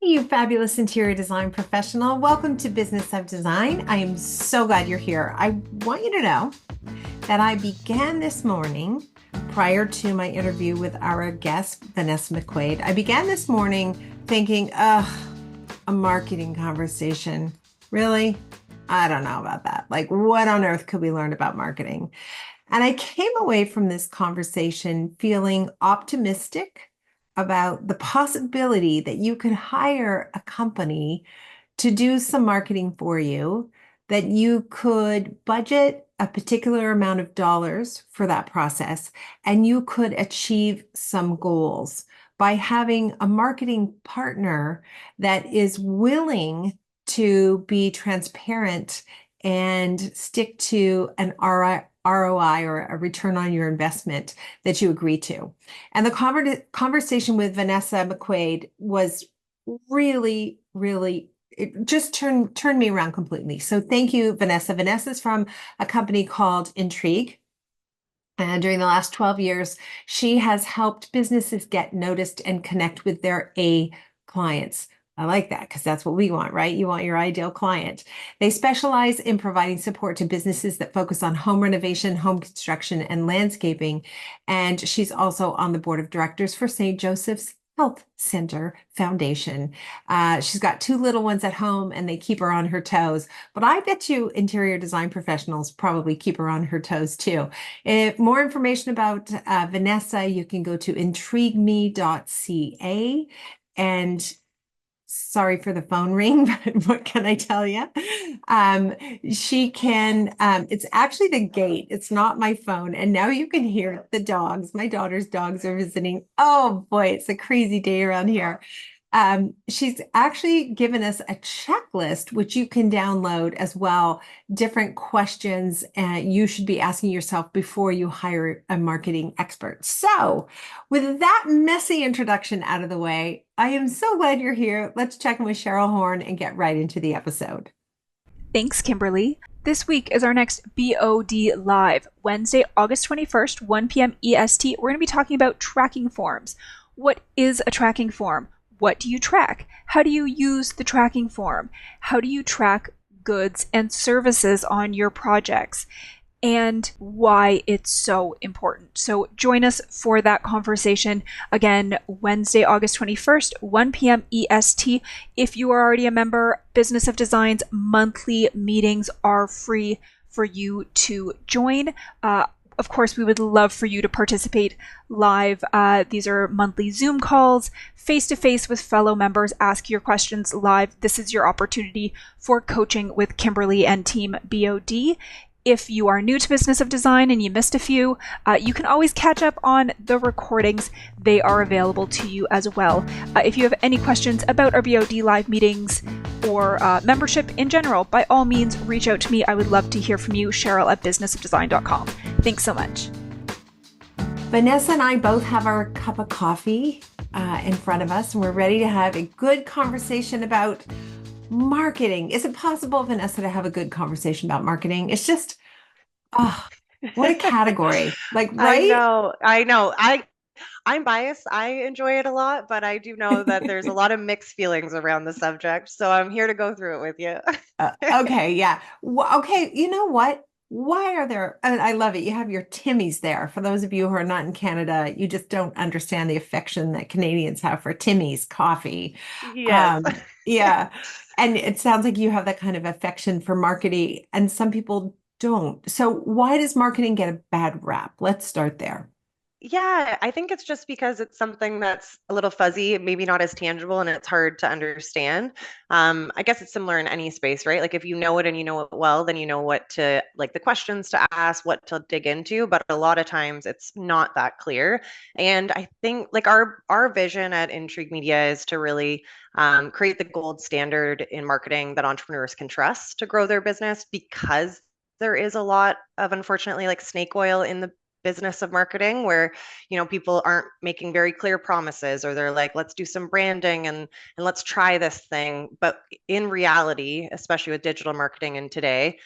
You fabulous interior design professional. Welcome to Business of Design. I am so glad you're here. I want you to know that I began this morning prior to my interview with our guest, Vanessa McQuade. I began this morning thinking, a marketing conversation. Really? I don't know about that. Like, what on earth could we learn about marketing? And I came away from this conversation feeling optimistic about the possibility that you could hire a company to do some marketing for you, that you could budget a particular amount of dollars for that process, and you could achieve some goals by having a marketing partner that is willing to be transparent and stick to an ROI or a return on your investment that you agree to. And the conversation with Vanessa McQuade was really, really, it just turned me around completely. So thank you, Vanessa. Vanessa's from a company called Intrigue. And during the last 12 years, she has helped businesses get noticed and connect with their A clients. I like that because that's what we want, right? You want your ideal client. They specialize in providing support to businesses that focus on home renovation, home construction, and landscaping. And she's also on the board of directors for St. Joseph's Health Center Foundation. She's got two little ones at home and they keep her on her toes. But I bet you interior design professionals probably keep her on her toes too. If more information about Vanessa, you can go to intrigueme.ca. And sorry for the phone ring, but what can I tell you? Um, she can, it's actually the gate. It's not my phone. And now you can hear the dogs. My daughter's dogs are visiting. Oh boy, it's a crazy day around here. She's actually given us a checklist, which you can download as well, different questions you should be asking yourself before you hire a marketing expert. So, with that messy introduction out of the way, I am so glad you're here. Let's check in with Cheryl Horn and get right into the episode. Thanks, Kimberly. This week is our next BOD Live, Wednesday, August 21st, 1 p.m. EST. We're going to be talking about tracking forms. What is a tracking form? What do you track? How do you use the tracking form? How do you track goods and services on your projects? And why it's so important. So join us for that conversation again, Wednesday, August 21st, 1 p.m. EST. If you are already a member, Business of Design's monthly meetings are free for you to join. Of course, we would love for you to participate live. These are monthly Zoom calls, face-to-face with fellow members. Ask your questions live. This is your opportunity for coaching with Kimberly and Team BOD. If you are new to Business of Design and you missed a few, you can always catch up on the recordings. They are available to you as well. If you have any questions about our BOD live meetings or membership in general, by all means, reach out to me. I would love to hear from you, Cheryl at businessofdesign.com. Thanks so much. Vanessa and I both have our cup of coffee in front of us, and we're ready to have a good conversation about marketing. Is it possible, Vanessa, to have a good conversation about marketing? It's just, oh, what a category. Like, I right? know, I'm biased. I enjoy it a lot, but I do know that there's a lot of mixed feelings around the subject. So I'm here to go through it with you. Okay, yeah. Okay, you know what? Why are there, and I love it. You have your Timmies there. For those of you who are not in Canada, you just don't understand the affection that Canadians have for Timmy's coffee. Yes. Yeah. And it sounds like you have that kind of affection for marketing, and some people don't. So why does marketing get a bad rap? Let's start there. Yeah, I think it's just because it's something that's a little fuzzy, maybe not as tangible, and it's hard to understand. I guess it's similar in any space, right? Like if you know it and you know it well, then you know what to like the questions to ask, what to dig into. But a lot of times it's not that clear. And I think like our vision at Intrigue Media is to really create the gold standard in marketing that entrepreneurs can trust to grow their business because there is a lot of unfortunately like snake oil in the business of marketing where people aren't making very clear promises, or they're like, let's do some branding and let's try this thing, but in reality, especially with digital marketing and today,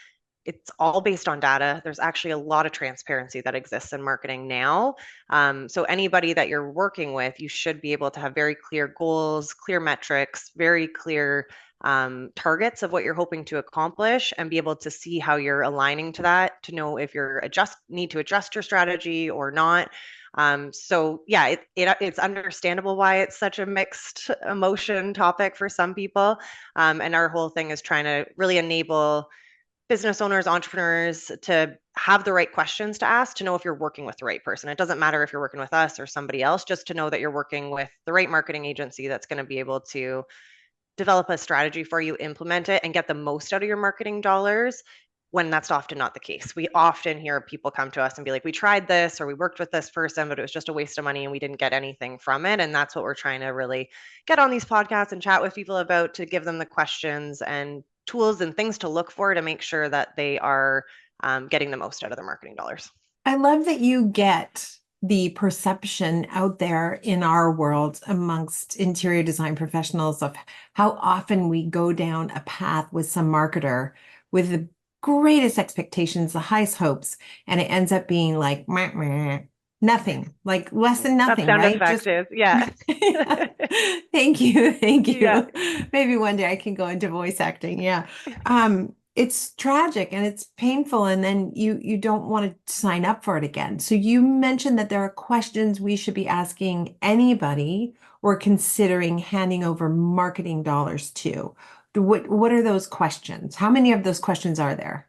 it's all based on data. There's actually a lot of transparency that exists in marketing now. So anybody that you're working with, you should be able to have very clear goals, clear metrics, very clear targets of what you're hoping to accomplish, and be able to see how you're aligning to that, to know if you're need to adjust your strategy or not. So yeah, it's understandable why it's such a mixed emotion topic for some people. And our whole thing is trying to really enable business owners, entrepreneurs to have the right questions to ask, to know if you're working with the right person. It doesn't matter if you're working with us or somebody else, just to know that you're working with the right marketing agency that's going to be able to develop a strategy for you, implement it, and get the most out of your marketing dollars, when that's often not the case. We often hear people come to us and be like, we tried this or we worked with this person, but it was just a waste of money and we didn't get anything from it. And that's what we're trying to really get on these podcasts and chat with people about, to give them the questions and tools and things to look for to make sure that they are getting the most out of their marketing dollars. I love that you get the perception out there in our world amongst interior design professionals of how often we go down a path with some marketer with the greatest expectations, the highest hopes, and it ends up being like meh, meh, nothing, like less than nothing, That sound right? effective. Yeah. Thank you. Thank you. Yeah. Maybe one day I can go into voice acting. Yeah. It's tragic and it's painful, and then you don't want to sign up for it again. So you mentioned that there are questions we should be asking anybody we're considering handing over marketing dollars to. What are those questions? How many of those questions are there?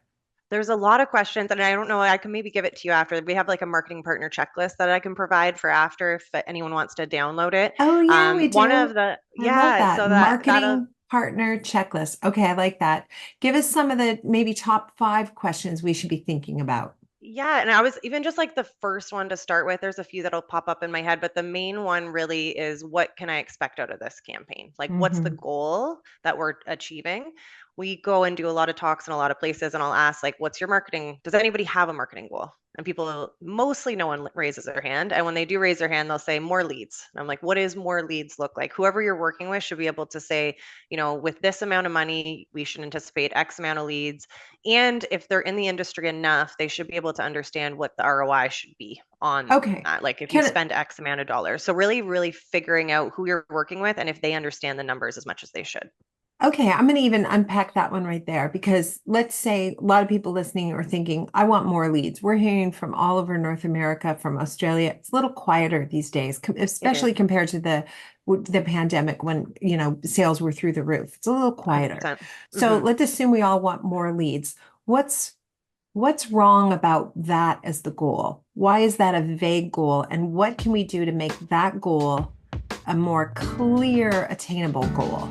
There's a lot of questions, and I don't know, I can maybe give it to you after. We have like a marketing partner checklist that I can provide for after, if anyone wants to download it. Oh yeah, we One do. of the, I love yeah, that. so that'll, Marketing partner checklist. Okay, I like that. Give us some of the maybe top 5 questions we should be thinking about. yeah, and I was even just like the first one to start with. There's a few that'll pop up in my head, but the main one really is, what can I expect out of this campaign? Like, what's the Mhm. goal that we're achieving? We go and do a lot of talks in a lot of places, and I'll ask, like, what's your marketing? Does anybody have a marketing goal? And people, mostly no one raises their hand. And when they do raise their hand, they'll say more leads. And I'm like, what does more leads look like? Whoever you're working with should be able to say, with this amount of money, we should anticipate X amount of leads. And if they're in the industry enough, they should be able to understand what the ROI should be on Okay. that. Like if you Can spend X amount of dollars. So really, really figuring out who you're working with and if they understand the numbers as much as they should. Okay, I'm going to even unpack that one right there, because let's say a lot of people listening are thinking, I want more leads. We're hearing from all over North America, from Australia. It's a little quieter these days, It is especially compared to the pandemic when, sales were through the roof. It's a little quieter. 100%. So let's assume we all want more leads. What's wrong about that as the goal? Why is that a vague goal? And what can we do to make that goal a more clear, attainable goal?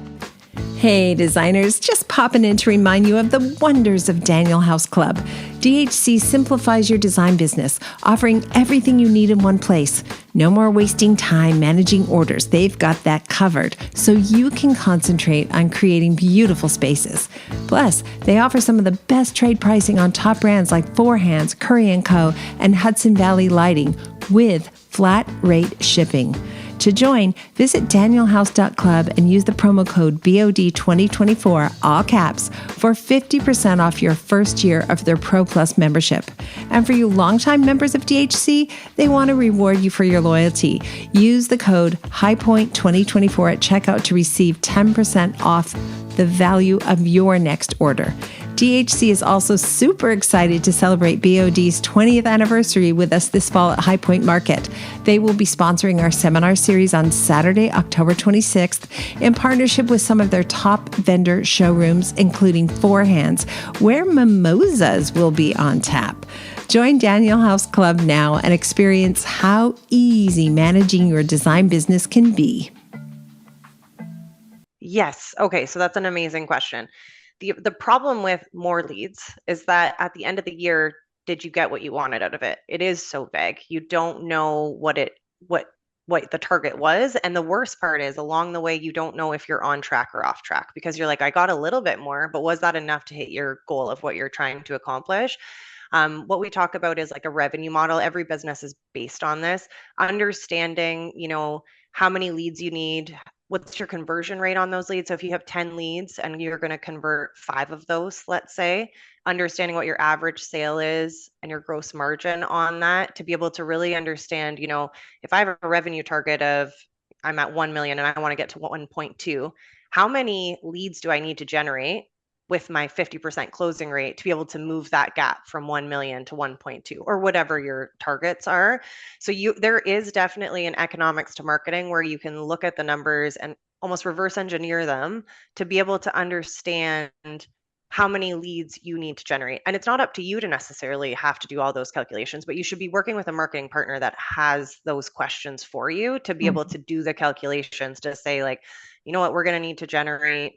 Hey designers, just popping in to remind you of the wonders of Daniel House Club. DHC simplifies your design business, offering everything you need in one place. No more wasting time managing orders. They've got that covered, so you can concentrate on creating beautiful spaces. Plus, they offer some of the best trade pricing on top brands like Four Hands, Curry & Co., and Hudson Valley Lighting, with flat rate shipping. To join, visit danielhouse.club and use the promo code BOD2024, all caps, for 50% off your first year of their Pro Plus membership. And for you longtime members of DHC, they want to reward you for your loyalty. Use the code HighPoint2024 at checkout to receive 10% off the value of your next order. DHC is also super excited to celebrate BOD's 20th anniversary with us this fall at High Point Market. They will be sponsoring our seminar series on Saturday, October 26th, in partnership with some of their top vendor showrooms, including Four Hands, where mimosas will be on tap. Join Daniel House Club now and experience how easy managing your design business can be. Yes. Okay. So that's an amazing question. The problem with more leads is that at the end of the year, did you get what you wanted out of it? It is so vague. You don't know what the target was. And the worst part is, along the way, you don't know if you're on track or off track, because you're like, I got a little bit more, but was that enough to hit your goal of what you're trying to accomplish? What we talk about is like a revenue model. Every business is based on this, understanding, how many leads you need, what's your conversion rate on those leads? So if you have 10 leads and you're going to convert 5 of those, let's say, understanding what your average sale is and your gross margin on that to be able to really understand, if I have a revenue target of I'm at 1 million and I want to get to 1.2, how many leads do I need to generate with my 50% closing rate to be able to move that gap from 1 million to 1.2 or whatever your targets are. So there is definitely an economics to marketing where you can look at the numbers and almost reverse engineer them to be able to understand how many leads you need to generate. And it's not up to you to necessarily have to do all those calculations, but you should be working with a marketing partner that has those questions for you to be able to do the calculations to say, like, you know what, we're going to need to generate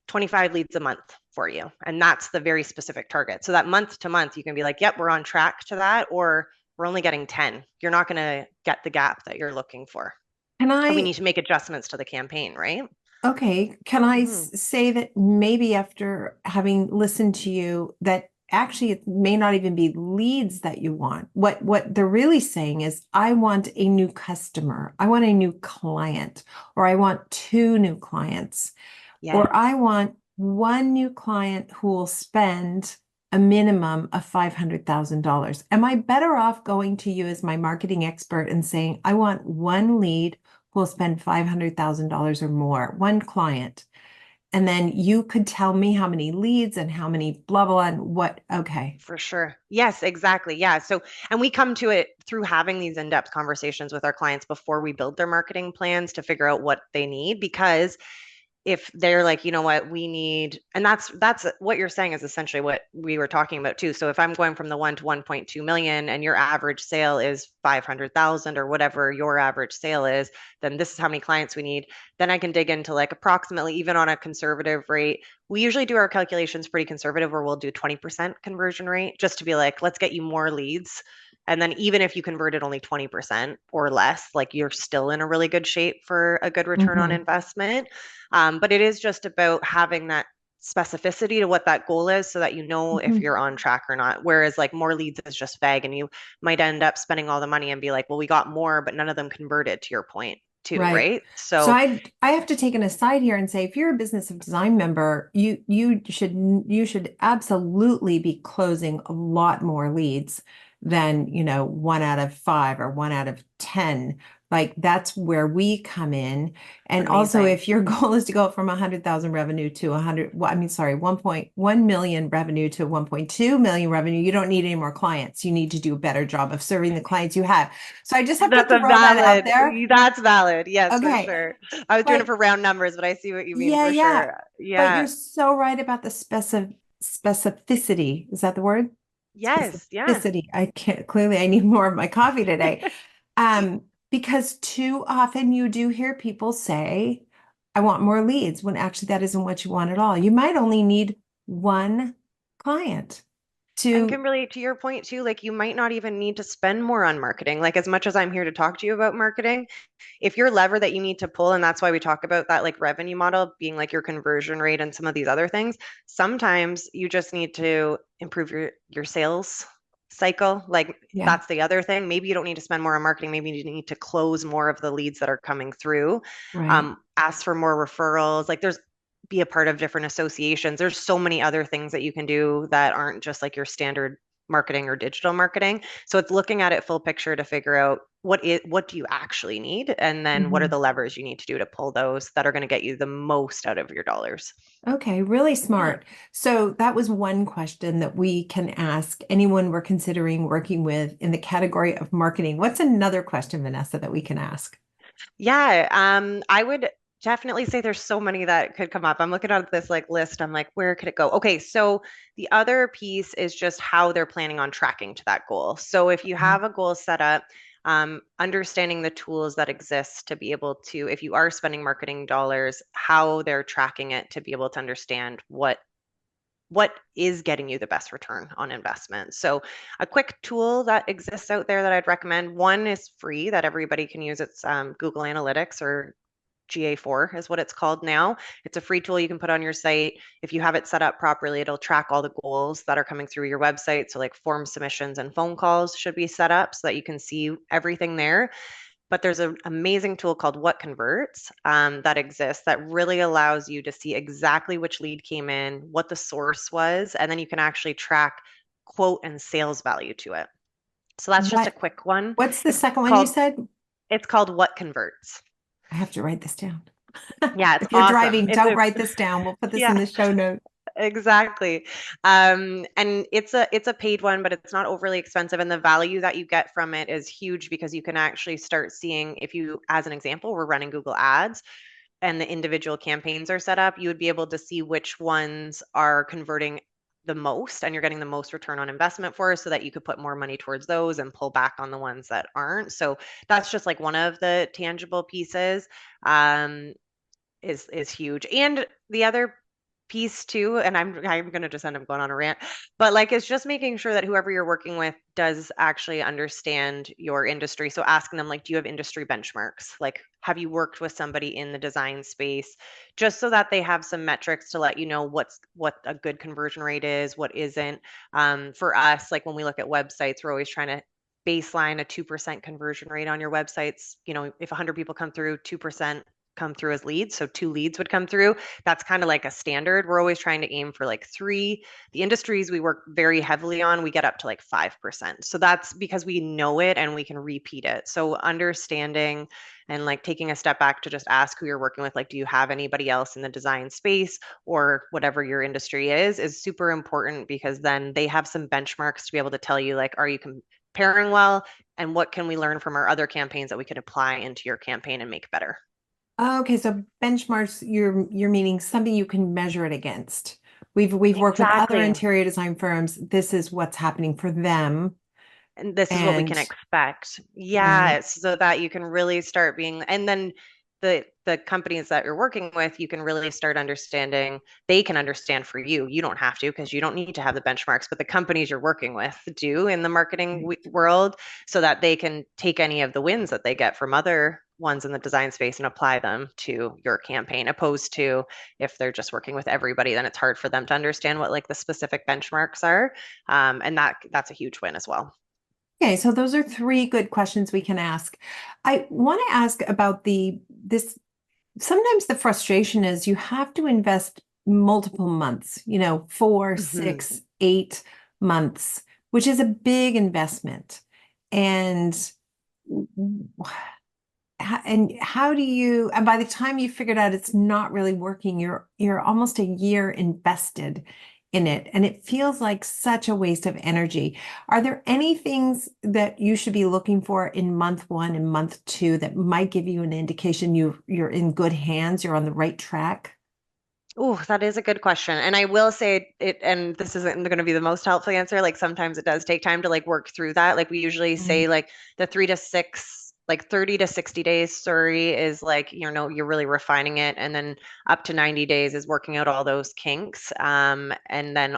25 leads a month for you. And that's the very specific target. So that month to month, you can be like, yep, we're on track to that, or we're only getting 10. You're not going to get the gap that you're looking for. Can And we I, need to make adjustments to the campaign, right? okay, can I Mhm. say that maybe after having listened to you, that actually it may not even be leads that you want. What they're really saying is, I want a new customer, I want a new client, or I want two new clients, Yes. or I want one new client who will spend a minimum of $500,000. Am I better off going to you as my marketing expert and saying, I want one lead who will spend $500,000 or more, one client? And then you could tell me how many leads and how many blah, blah, and what. Okay. For sure. Yes, exactly. Yeah. So, and we come to it through having these in-depth conversations with our clients before we build their marketing plans to figure out what they need, because if they're like, you know what, we need, and that's what you're saying is essentially what we were talking about too. So if I'm going from the 1 to 1.2 million and your average sale is 500,000 or whatever your average sale is, then this is how many clients we need. Then I can dig into like approximately, even on a conservative rate. We usually do our calculations pretty conservative where we'll do 20% conversion rate just to be like, let's get you more leads. And then even if you converted only 20% or less, like you're still in a really good shape for a good return on Mhm. investment. But it is just about having that specificity to what that goal is so that you know if Mhm. you're on track or not. Whereas like more leads is just vague and you might end up spending all the money and be like, well, we got more, but none of them converted to your point too, Right. right? So So I have to take an aside here and say, if you're a business of design member, you should absolutely be closing a lot more leads than, 1 out of 5 or 1 out of 10. Like that's where we come in. And also, amazing. if your goal is to go from 100,000 revenue to 100, well, I mean, sorry, 1.1 million revenue to 1.2 million revenue, you don't need any more clients. You need to do a better job of serving the clients you have. So I just have to throw that out there. That's valid. Yes, for Okay. sure. I was doing it But for round numbers, but I see what you mean yeah, for yeah. sure. But you're Yeah. so right about the specificity. Is that the word? Yes. Yeah. Specificity. I can't, clearly I need more of my coffee today. Because too often you do hear people say, I want more leads, when actually that isn't what you want at all. You might only need one client And to, Kimberly, to your point too, like you might not even need to spend more on marketing. Like as much as I'm here to talk to you about marketing, if your lever that you need to pull, and that's why we talk about that like revenue model being like your conversion rate and some of these other things, sometimes you just need to improve your sales cycle. Like yeah, that's the other thing. Maybe you don't need to spend more on marketing. Maybe you need to close more of the leads that are coming through. right. Ask for more referrals. Like there's be a part of different associations. There's so many other things that you can do that aren't just like your standard marketing or digital marketing. So it's looking at it full picture to figure out what do you actually need, and then what are Mhm. the levers you need to do to pull those that are going to get you the most out of your dollars. Okay, really Yeah. smart. So that was one question that we can ask anyone we're considering working with in the category of marketing. What's another question, Vanessa, that we can ask? Yeah, I would definitely say there's so many that could come up. I'm looking at this like list. I'm like, where could it go? Okay, so the other piece is just how they're planning on tracking to that goal. So if you Mhm. have a goal set up, understanding the tools that exist to be able to, if you are spending marketing dollars, how they're tracking it to be able to understand what is getting you the best return on investment. So a quick tool that exists out there that I'd recommend, one is free that everybody can use. It's Google Analytics, or GA4 is what it's called now. It's a free tool you can put on your site. If you have it set up properly, it'll track all the goals that are coming through your website. So like form submissions and phone calls should be set up so that you can see everything there. But there's an amazing tool called What Converts that exists that really allows you to see exactly which lead came in, what the source was, and then you can actually track quote and sales value to it. So that's just a What, quick one. what's the It's second one you called said? it's called What Converts. I have to write this down. Yeah, it's If you're awesome. driving, don't write this down. We'll put this in Yeah, the show notes. exactly. And it's a paid one, but it's not overly expensive, and the value that you get from it is huge because you can actually start seeing if you, as an example, we're running Google Ads and the individual campaigns are set up, you would be able to see which ones are converting the most and you're getting the most return on investment for so that you could put more money towards those and pull back on the ones that aren't. So that's just like one of the tangible pieces. Is huge. And the other piece too, and I'm gonna just end up going on a rant, but like it's just making sure that whoever you're working with does actually understand your industry. So asking them like, do you have industry benchmarks? Like, have you worked with somebody in the design space? Just so that they have some metrics to let you know what a good conversion rate is, what isn't. For us, like when we look at websites, we're always trying to baseline a 2% conversion rate on your websites. You know, if 100 people come through, 2% come through as leads. So 2 leads would come through. That's kind of like a standard. We're always trying to aim for like 3. The industries we work very heavily on, we get up to like 5%. So that's because we know it and we can repeat it. So understanding and like taking a step back to just ask who you're working with, like, do you have anybody else in the design space or whatever your industry is super important because then they have some benchmarks to be able to tell you, like, are you comparing well? And what can we learn from our other campaigns that we can apply into your campaign and make better? Okay, so benchmarks, you're meaning something you can measure it against. We've worked with other Exactly. interior design firms. This is what's happening for them. And this is what we can And expect. right. Yeah, so that you can really start being, and then the companies that you're working with, you can really start understanding, they can understand for you. You don't have to because you don't need to have the benchmarks, but the companies you're working with do in the marketing Right. world so that they can take any of the wins that they get from other ones in the design space and apply them to your campaign, opposed to if they're just working with everybody, then it's hard for them to understand what like the specific benchmarks are. And that's a huge win as well. Okay, so those are three good questions we can ask. I want to ask about this. Sometimes the frustration is you have to invest multiple months, 4, Mhm. 6, 8 months, which is a big investment. And how do you, and by the time you figured out it's not really working, you're almost a year invested in it, and it feels like such a waste of energy. Are there any things that you should be looking for in month 1 and month 2 that might give you an indication you're in good hands, you're on the right track? Oh, that is a good question. And I will say it, and this isn't going to be the most helpful answer. Like sometimes it does take time to like work through that. Like we usually Mm. say like the 3 to 6, like 30 to 60 days, sorry, is like, you're really refining it. And then up to 90 days is working out all those kinks. And then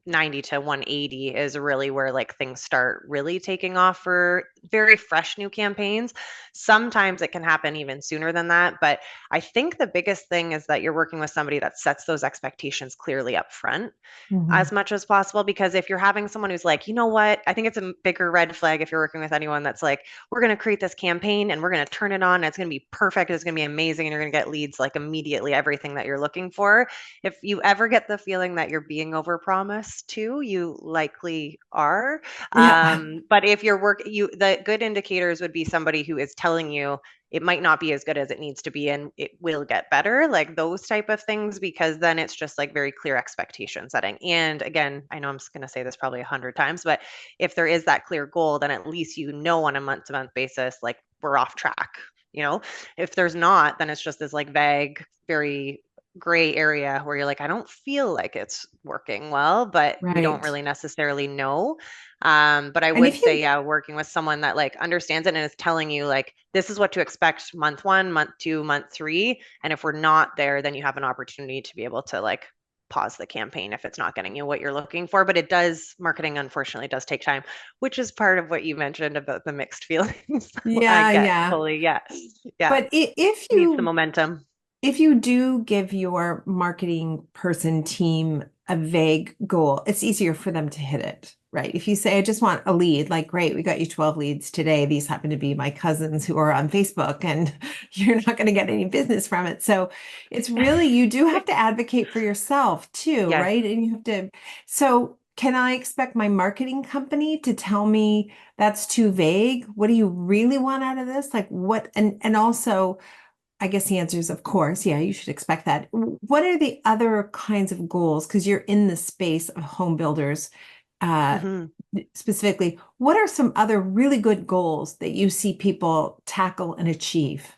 90 to 180 is really where like things start really taking off for very fresh new campaigns. Sometimes it can happen even sooner than that, but I think the biggest thing is that you're working with somebody that sets those expectations clearly up front Mhm. as much as possible. Because if you're having someone who's like, you know what, I think it's a bigger red flag if you're working with anyone that's like, we're going to create this campaign and we're going to turn it on. And it's going to be perfect. It's going to be amazing. And you're going to get leads like immediately, everything that you're looking for. If you ever get the feeling that you're being overpromised too, you likely are. Yeah. But if the good indicators would be somebody who is telling you, it might not be as good as it needs to be and it will get better, like those type of things, because then it's just like very clear expectation setting. And again, I know I'm just going to say this probably 100 times, but if there is that clear goal, then at least on a month to month basis, like we're off track. If there's not, then it's just this like vague, very gray area where you're like, I don't feel like it's working well, but we don't Right. really necessarily know. But I And would if say, you yeah, working with someone that like understands it and is telling you like, this is what to expect month 1, month 2, month 3. And if we're not there, then you have an opportunity to be able to like pause the campaign if it's not getting you what you're looking for. But marketing unfortunately does take time, which is part of what you mentioned about the mixed feelings. I yeah, get yeah. fully, yeah. Yeah. But if Needs the you momentum. if you do give your marketing person team a vague goal, it's easier for them to hit it. right? If you say, I just want a lead, like, great, we got you 12 leads today. These happen to be my cousins who are on Facebook, and you're not going to get any business from it. So it's really, you do have to advocate for yourself too, Yes. right? And you have to, so can I expect my marketing company to tell me that's too vague? What do you really want out of this? Like what, and also, I guess the answer is, of course, yeah, you should expect that. What are the other kinds of goals? Because you're in the space of home builders, uh, Mhm. specifically. What are some other really good goals that you see people tackle and achieve?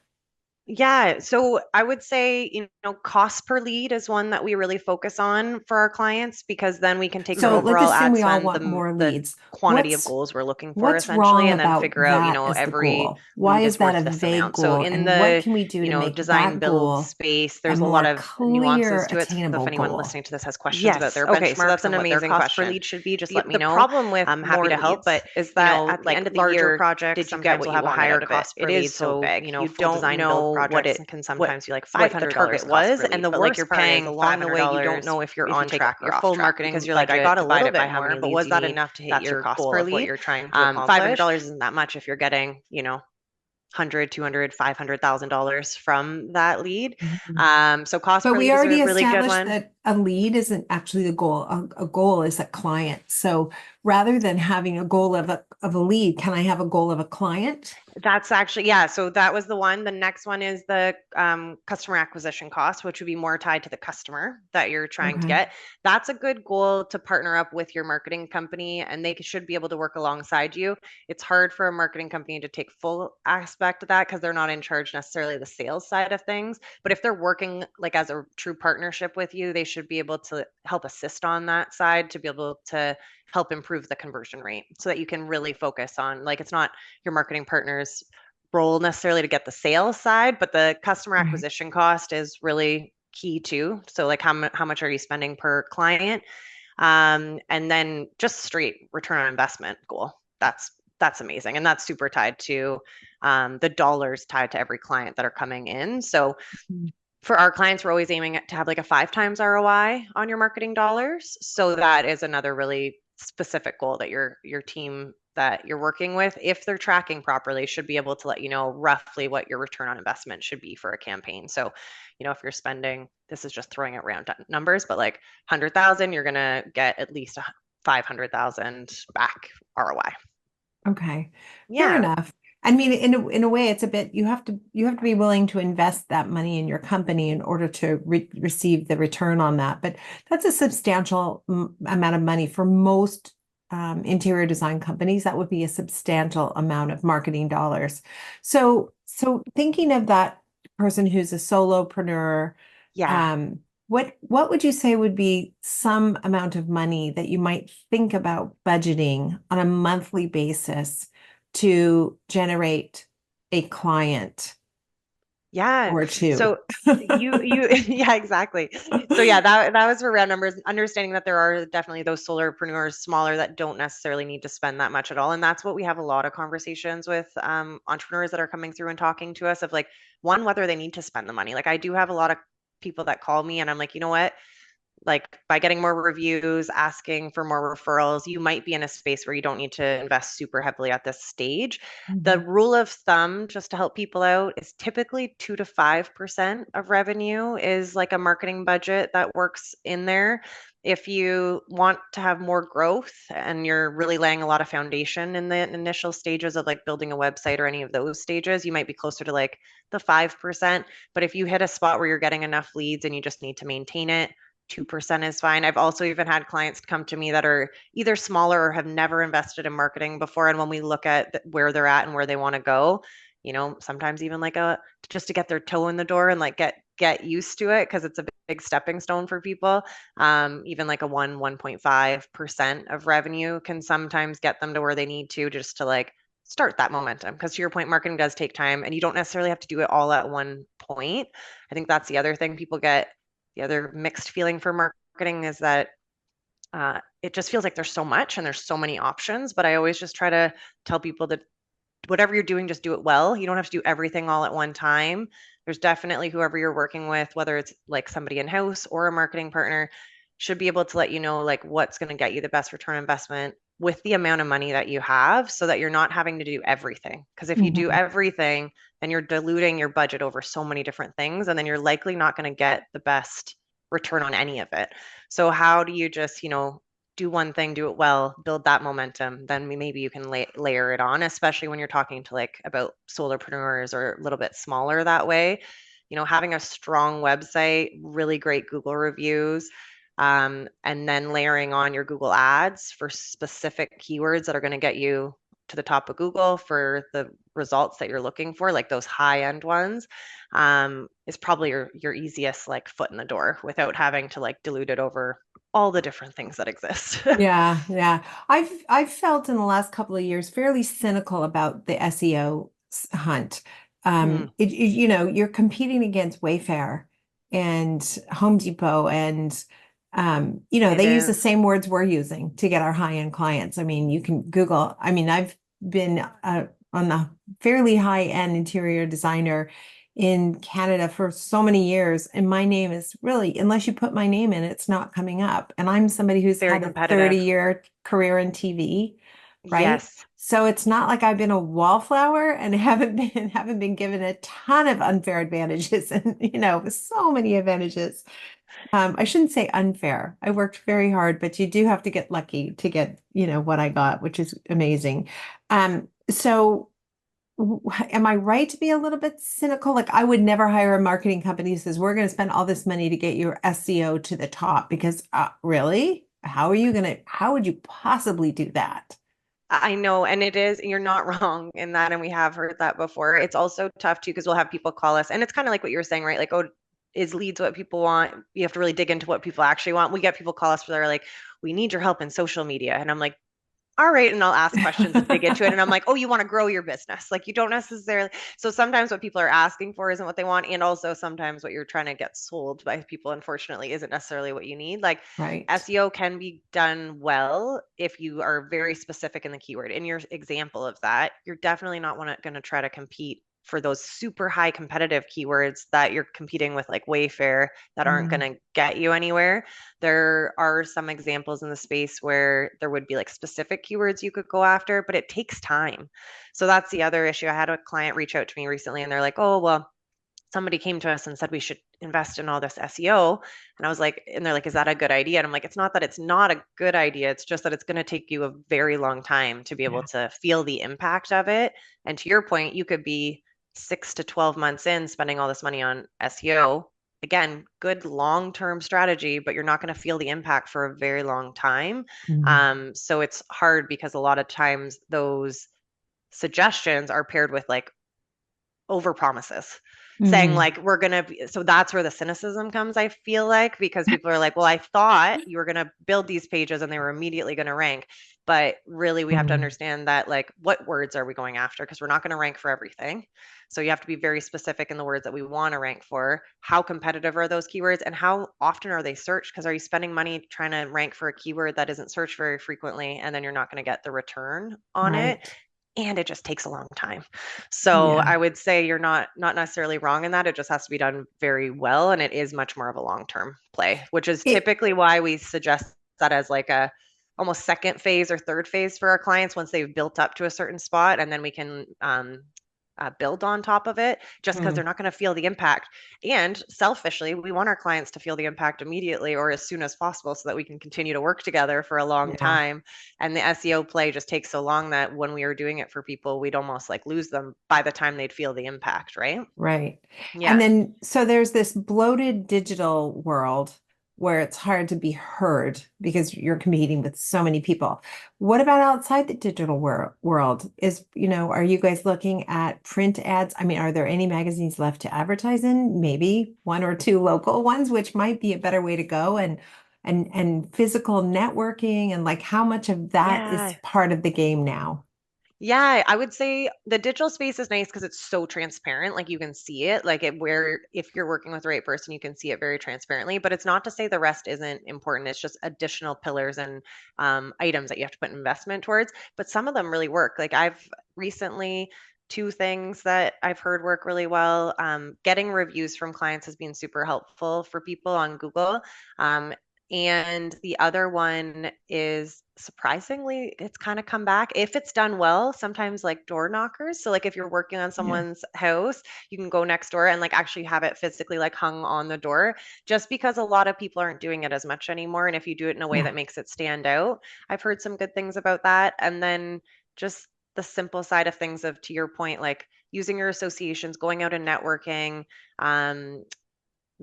Yeah, so I would say, cost per lead is one that we really focus on for our clients because then we can take our So let's overall assume ad we all spend, want more the leads. quantity of What's goals we're looking for what's essentially, wrong and then about figure out, that as the every goal? Why lead is is that worth a this vague amount. So goal? in And what the, can we do to make design that build goal space, a there's a lot more of nuances clear, to it. So if attainable anyone goal? listening to this has questions about Yes. their Okay. So that's benchmarks an and what their amazing cost per question. lead should be, just The, let me the know. problem with I'm happy more to help, leads but is that at the like end of the larger year, projects, did you get sometimes what will you have a wanted higher out of it? cost It per is lead. so So, vague. You full don't design build know projects can sometimes be like what the $500 target cost was, per and lead, the but like worst you're part is paying along the way you don't $500 know if you're if you on take track or your off full track marketing because you're like, I budget, got a divide little it by bit how more, many but leads was you that need. enough to hit That's your your cost goal per of what lead. you're trying to accomplish? $500 isn't that much if you're getting, 100, 200, $500,000 from that lead. Mhm. So cost But per we lead is a already really good established one. that a lead isn't actually the goal. A goal is a client. So rather than having a goal of a lead, can I have a goal of a client? That's actually, yeah. So that was the one. The next one is the customer acquisition cost, which would be more tied to the customer that you're trying to Okay. get. That's a good goal to partner up with your marketing company, and they should be able to work alongside you. It's hard for a marketing company to take full aspect of that because they're not in charge necessarily of the sales side of things. But if they're working like as a true partnership with you, they should be able to help assist on that side to be able to help improve the conversion rate so that you can really focus on, like, it's not your marketing partner's role necessarily to get the sales side, but the customer Right. acquisition cost is really key too. So like how much are you spending per client? And then just straight return on investment goal. That's amazing. And that's super tied to the dollars tied to every client that are coming in. So Mhm. for our clients, we're always aiming to have like a 5 times ROI on your marketing dollars. So that is another really specific goal that your team that you're working with, if they're tracking properly, should be able to let you know roughly what your return on investment should be for a campaign. So, if you're spending, this is just throwing it round numbers, but like 100,000, you're gonna get at least 500,000 back ROI. Okay. Fair Yeah. enough. I mean, in a way, it's a bit, you have to be willing to invest that money in your company in order to receive the return on that. But that's a substantial amount of money for most interior design companies. That would be a substantial amount of marketing dollars. So thinking of that person who's a solopreneur, Yeah. um, what would you say would be some amount of money that you might think about budgeting on a monthly basis to generate a client Yeah. or two? So you yeah, exactly. So yeah, that was for round numbers, understanding that there are definitely those solopreneurs smaller that don't necessarily need to spend that much at all. And that's what we have a lot of conversations with entrepreneurs that are coming through and talking to us of like, one, whether they need to spend the money. Like I do have a lot of people that call me and I'm like, you know what? Like by getting more reviews, asking for more referrals, you might be in a space where you don't need to invest super heavily at this stage. The Mhm. rule of thumb, just to help people out, is typically 2 to 5% of revenue is like a marketing budget that works in there. If you want to have more growth and you're really laying a lot of foundation in the initial stages of like building a website or any of those stages, you might be closer to like the 5%. But if you hit a spot where you're getting enough leads and you just need to maintain it, 2% is fine. I've also even had clients come to me that are either smaller or have never invested in marketing before. And when we look at where they're at and where they want to go, sometimes even like a just to get their toe in the door and like get used to it because it's a big stepping stone for people. Even like a 1.5% of revenue can sometimes get them to where they need to just to like start that momentum. Because to your point, marketing does take time and you don't necessarily have to do it all at one point. I think that's the other thing people get, the other mixed feeling for marketing is that it just feels like there's so much and there's so many options. But I always just try to tell people that whatever you're doing, just do it well. You don't have to do everything all at one time. There's definitely whoever you're working with, whether it's like somebody in house or a marketing partner, should be able to let you know like what's going to get you the best return on investment with the amount of money that you have so that you're not having to do everything. Because if you do everything, then you're diluting your budget over so many different things, and then you're likely not going to get the best return on any of it. So how do you just, do one thing, do it well, build that momentum, then maybe you can layer it on, especially when you're talking to like about solopreneurs or a little bit smaller that way. Having a strong website, really great Google reviews, and then layering on your Google ads for specific keywords that are going to get you to the top of Google for the results that you're looking for, like those high end ones, is probably your easiest like foot in the door without having to like dilute it over all the different things that exist. Yeah. I've felt in the last couple of years fairly cynical about the SEO hunt. You're competing against Wayfair and Home Depot, and they use the same words we're using to get our high-end clients. I mean, you can Google. I mean, I've been on the fairly high-end interior designer in Canada for so many years, and my name is really, unless you put my name in, it's not coming up. And I'm somebody who's Very had a competitive. 30-year career in TV, right? Yes. So it's not like I've been a wallflower and haven't been given a ton of unfair advantages and so many advantages. I shouldn't say unfair. I worked very hard, but you do have to get lucky to get, what I got, which is amazing. So am I right to be a little bit cynical? Like I would never hire a marketing company who says, we're going to spend all this money to get your SEO to the top, because really, how would you possibly do that? I know, and you're not wrong in that, and we have heard that before. It's also tough too, because we'll have people call us, and it's kind of like what you were saying, right? Like, oh, is leads what people want? You have to really dig into what people actually want. We get people call us where they're like, we need your help in social media. And I'm like, all right. And I'll ask questions and dig into it. And I'm like, oh, you want to grow your business. Like you don't necessarily. So sometimes what people are asking for isn't what they want. And also sometimes what you're trying to get sold by people, unfortunately, isn't necessarily what you need. Like Right. SEO can be done well if you are very specific in the keyword. In your example of that, you're definitely not going to try to compete for those super high competitive keywords that you're competing with, like Wayfair, that aren't going to get you anywhere. There are some examples in the space where there would be like specific keywords you could go after, but it takes time. So that's the other issue. I had a client reach out to me recently and they're like, oh, well, somebody came to us and said we should invest in all this SEO. And I was like, and they're like, is that a good idea? And I'm like, it's not that it's not a good idea. It's just that it's going to take you a very long time to be able to feel the impact of it. And to your point, you could be 6 to 12 months in spending all this money on SEO. Again, good long-term strategy, but you're not going to feel the impact for a very long time. So it's hard because a lot of times those suggestions are paired with like over promises, saying like we're gonna be, so that's where the cynicism comes, I feel like, because people are like, well, I thought you were gonna build these pages and they were immediately gonna rank, but really we have to understand that like what words are we going after, because we're not going to rank for everything. So you have to be very specific in the words that we want to rank for. How competitive are those keywords and how often are they searched? Because are you spending money trying to rank for a keyword that isn't searched very frequently and then you're not going to get the return on it, and it just takes a long time. So I would say you're not necessarily wrong in that. It just has to be done very well, and it is much more of a long-term play, which is typically why we suggest that as like a almost second phase or third phase for our clients once they've built up to a certain spot, and then we can build on top of it, just because they're not going to feel the impact. And selfishly, we want our clients to feel the impact immediately or as soon as possible so that we can continue to work together for a long time. And the SEO play just takes so long that when we are doing it for people, we'd almost like lose them by the time they'd feel the impact, right? Right. Yeah. And then, so there's this bloated digital world where it's hard to be heard because you're competing with so many people. What about outside the digital world? Are you guys looking at print ads? I mean, are there any magazines left to advertise in? Maybe one or two local ones, which might be a better way to go, and physical networking, and like how much of that is part of the game now? Yeah, I would say the digital space is nice because it's so transparent. Like you can see it, like where if you're working with the right person, you can see it very transparently. But it's not to say the rest isn't important. It's just additional pillars and items that you have to put investment towards. But some of them really work. Like I've recently, two things that I've heard work really well. Getting reviews from clients has been super helpful for people on Google. And the other one is surprisingly, it's kind of come back. If it's done well, sometimes like door knockers. So like if you're working on someone's house, you can go next door and like actually have it physically like hung on the door, just because a lot of people aren't doing it as much anymore. And if you do it in a way that makes it stand out, I've heard some good things about that. And then just the simple side of things of, to your point, like using your associations, going out and networking,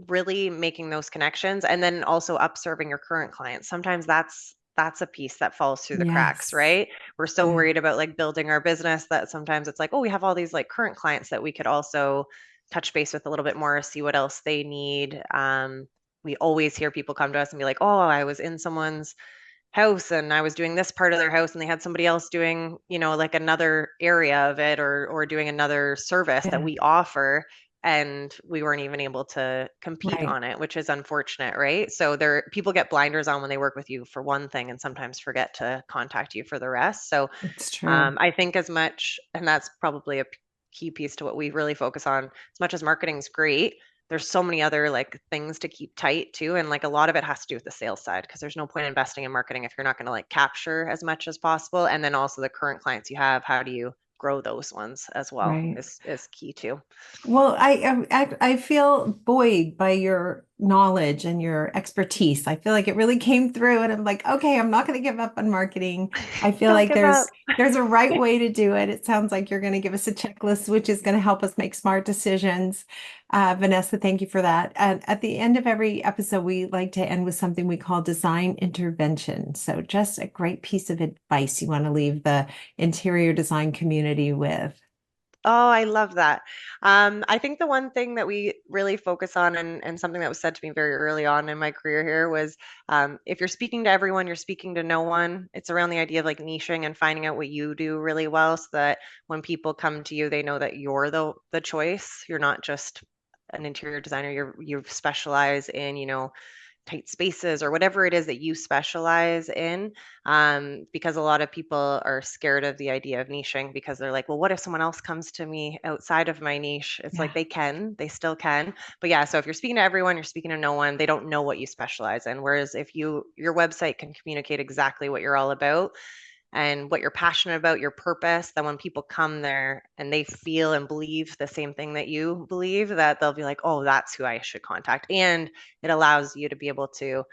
really making those connections, and then also upserving your current clients. Sometimes that's a piece that falls through the cracks, right? We're so worried about like building our business that sometimes it's like, oh, we have all these like current clients that we could also touch base with a little bit more, see what else they need. We always hear people come to us and be like, oh, I was in someone's house and I was doing this part of their house and they had somebody else doing, like another area of it, or doing another service that we offer, and we weren't even able to compete on it, which is unfortunate, right? So people get blinders on when they work with you for one thing and sometimes forget to contact you for the rest. So It's true. I think as much, and that's probably a key piece to what we really focus on, as much as marketing's great, there's so many other like things to keep tight too. And like a lot of it has to do with the sales side, because there's no point investing in marketing if you're not going to like capture as much as possible. And then also the current clients you have, how do you grow those ones as well, is key too. Well, I feel buoyed by your knowledge and your expertise. I feel like it really came through, and I'm like, okay, I'm not going to give up on marketing. I feel like there's a right way to do it. It sounds like you're going to give us a checklist, which is going to help us make smart decisions. Vanessa, thank you for that. And at the end of every episode, we like to end with something we call design intervention. So just a great piece of advice you want to leave the interior design community with. Oh, I love that. I think the one thing that we really focus on, and something that was said to me very early on in my career here, was if you're speaking to everyone, you're speaking to no one. It's around the idea of like niching and finding out what you do really well, so that when people come to you, they know that you're the choice. You're not just an interior designer. You specialize in, tight spaces or whatever it is that you specialize in, because a lot of people are scared of the idea of niching, because they're like, well, what if someone else comes to me outside of my niche? It's like they still can. But yeah, so if you're speaking to everyone, you're speaking to no one. They don't know what you specialize in. Whereas if your website can communicate exactly what you're all about and what you're passionate about, your purpose, then when people come there and they feel and believe the same thing that you believe, that they'll be like, oh, that's who I should contact. And it allows you to be able to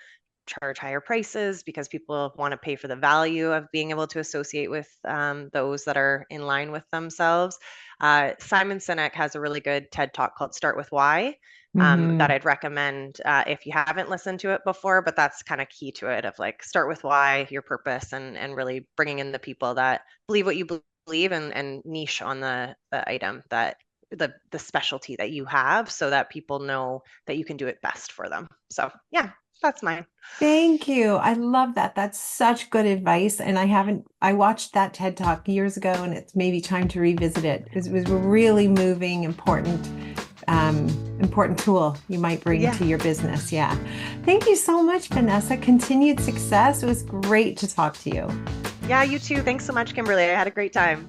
charge higher prices, because people want to pay for the value of being able to associate with those that are in line with themselves. Simon Sinek has a really good TED Talk called Start With Why. That I'd recommend if you haven't listened to it before, but that's kind of key to it, of like start with why, your purpose, and really bringing in the people that believe what you believe, and niche on the item, that the specialty that you have, so that people know that you can do it best for them. So yeah, that's mine. Thank you. I love that. That's such good advice. And I watched that TED Talk years ago, and it's maybe time to revisit it, because it was a really moving, important tool you might bring to your business. Yeah. Thank you so much, Vanessa. Continued success. It was great to talk to you. Yeah, you too. Thanks so much, Kimberly. I had a great time.